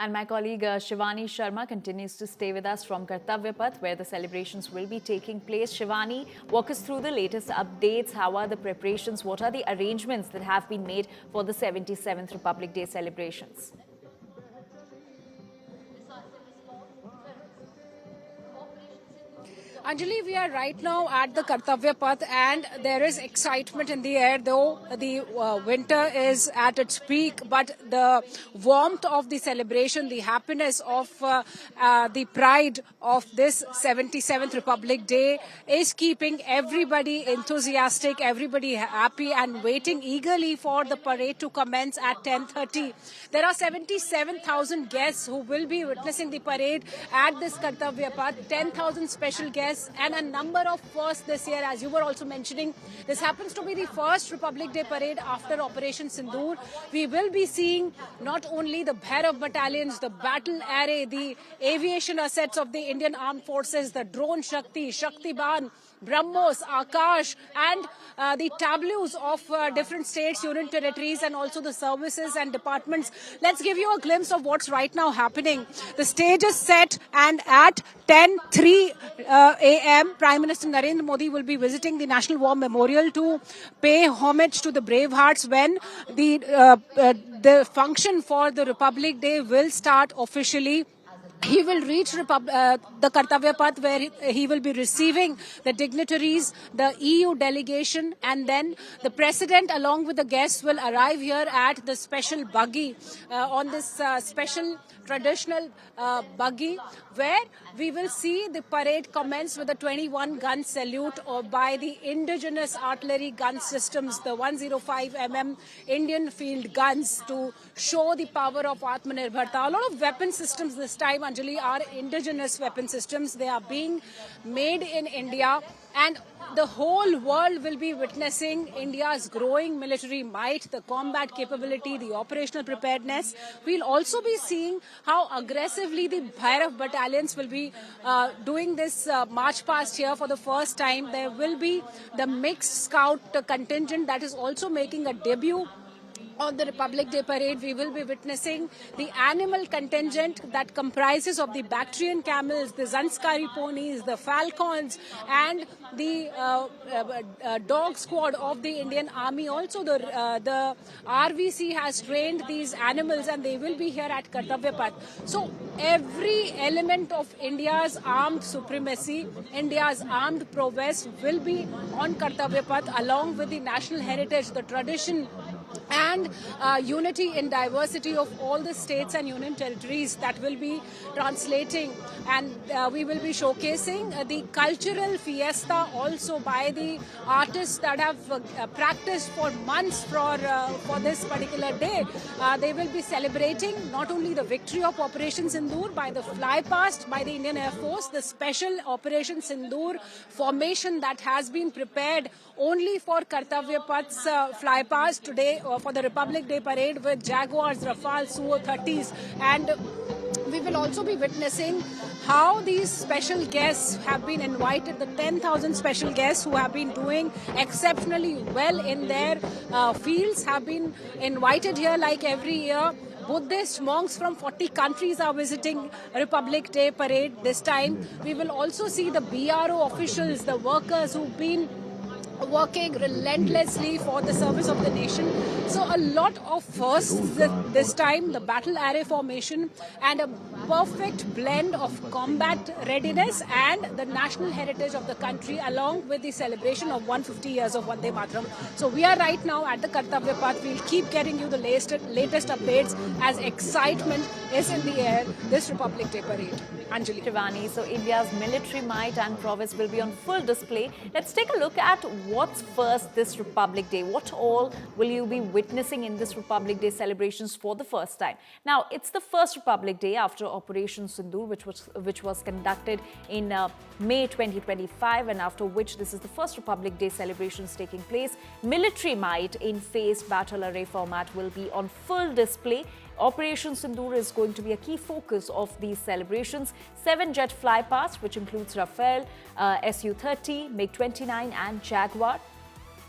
And my colleague Shivani Sharma continues to stay with us from Kartavya Path, where the celebrations will be taking place. Shivani, walk us through the latest updates. How are the preparations? What are the arrangements that have been made for the 77th Republic Day celebrations? Anjali, we are right now at the Kartavya Path and there is excitement in the air, though the winter is at its peak, but the warmth of the celebration, the happiness of the pride of this 77th Republic Day is keeping everybody enthusiastic, everybody happy and waiting eagerly for the parade to commence at 10:30. There are 77,000 guests who will be witnessing the parade at this Kartavya Path, 10,000 special guests and a number of firsts this year, as you were also mentioning. This happens to be the first Republic Day parade after Operation Sindoor. We will be seeing not only the Bhairav battalions, the battle array, the aviation assets of the Indian Armed Forces, the drone Shakti, Shaktiban, BrahMos, Akash and the tableaus of different states, union territories and also the services and departments. Let's give you a glimpse of what's right now happening. The stage is set and at 10:03 a.m. Prime Minister Narendra Modi will be visiting the National War Memorial to pay homage to the brave hearts when the function for the Republic Day will start officially. He will reach the Kartavya Path where he will be receiving the dignitaries, the EU delegation and then the President along with the guests will arrive here at the special buggy on this special traditional buggy where we will see the parade commence with a 21-gun salute by the indigenous artillery gun systems, the 105 Indian field guns to show the power of Atmanirbharta. A lot of weapon systems this time, Anjali, are indigenous weapon systems. They are being made in India and the whole world will be witnessing India's growing military might, the combat capability, the operational preparedness. We'll also be seeing how aggressively the Bhairav battalions will be doing this march past here for the first time. There will be the mixed scout contingent that is also making a debut on the Republic Day parade. We will be witnessing the animal contingent that comprises of the Bactrian camels, the Zanskari ponies, the falcons and the dog squad of the Indian Army. Also the RVC has trained these animals and they will be here at Kartavya Path. So every element of India's armed supremacy, India's armed prowess will be on Kartavya Path along with the national heritage, the tradition and unity in diversity of all the states and union territories that will be translating and we will be showcasing the cultural fiesta also by the artists that have practiced for months for this particular day. They will be celebrating not only the victory of Operation Sindoor by the fly past by the Indian Air Force, the special Operation Sindoor formation that has been prepared only for Kartavya Path's fly past today for the Republic Day parade with Jaguars, Rafale, Su-30s and we will also be witnessing how these special guests have been invited, the 10,000 special guests who have been doing exceptionally well in their fields have been invited here like every year. Buddhist monks from 40 countries are visiting Republic Day parade this time. We will also see the BRO officials, the workers who've been working relentlessly for the service of the nation. So a lot of firsts this time, the battle array formation and a perfect blend of combat readiness and the national heritage of the country along with the celebration of 150 years of Vande Mataram. So we are right now at the Kartavya Path. We'll keep getting you the latest updates as excitement is in the air this Republic Day parade. Anjali. Shivani, so India's military might and prowess will be on full display. Let's take a look at what's first this Republic Day. What all will you be witnessing in this Republic Day celebrations for the first time? Now, it's the first Republic Day after Operation Sindoor, which was conducted in May 2025, and after which this is the first Republic Day celebrations taking place. Military might in phased battle array format will be on full display. Operation Sindoor is going to be a key focus of these celebrations. 7 jet flypast, which includes Rafale, Su-30, MiG-29 and Jaguar.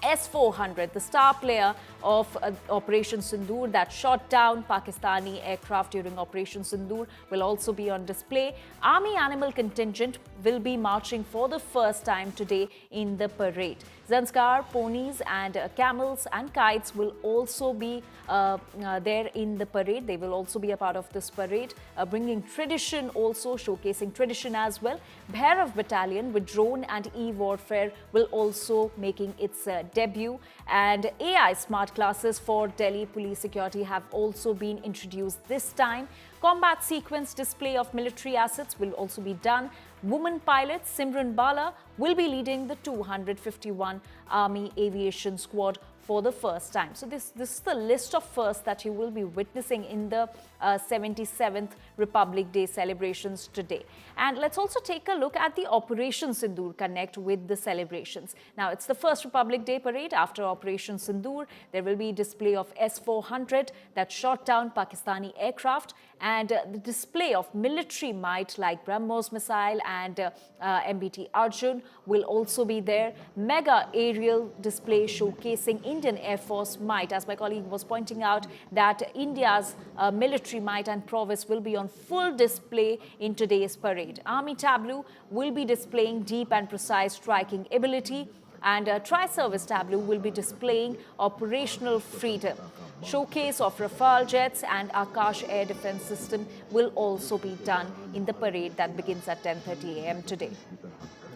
S-400, the star player of Operation Sindoor that shot down Pakistani aircraft during Operation Sindoor, will also be on display. Army Animal Contingent will be marching for the first time today in the parade. Zanskar, ponies and camels and kites will also be there in the parade. They will also be a part of this parade, bringing tradition, also showcasing tradition as well. Bhairav Battalion with drone and e-warfare will also making its debut, and AI smart classes for Delhi police security have also been introduced this time. Combat sequence display of military assets will also be done. Woman pilot Simran Bala will be leading the 251 Army Aviation Squad for the first time. So this is the list of firsts that you will be witnessing in the 77th Republic Day celebrations today. And let's also take a look at the Operation Sindoor Connect with the celebrations. Now, it's the first Republic Day parade after Operation Sindoor. There will be display of S-400 that shot down Pakistani aircraft, and the display of military might like BrahMos missile and MBT Arjun will also be there. Mega aerial display showcasing Indian Air Force might. As my colleague was pointing out, that India's military might and prowess will be on full display in today's parade. Army tableau will be displaying deep and precise striking ability, and Tri-Service tableau will be displaying operational freedom. Showcase of Rafale jets and Akash air defense system will also be done in the parade that begins at 10:30 a.m. today.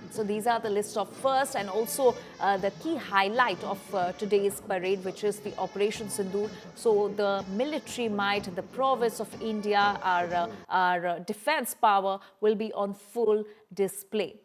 So these are the list of first and also the key highlight of today's parade, which is the Operation Sindoor. So the military might, the prowess of India, our defense power will be on full display.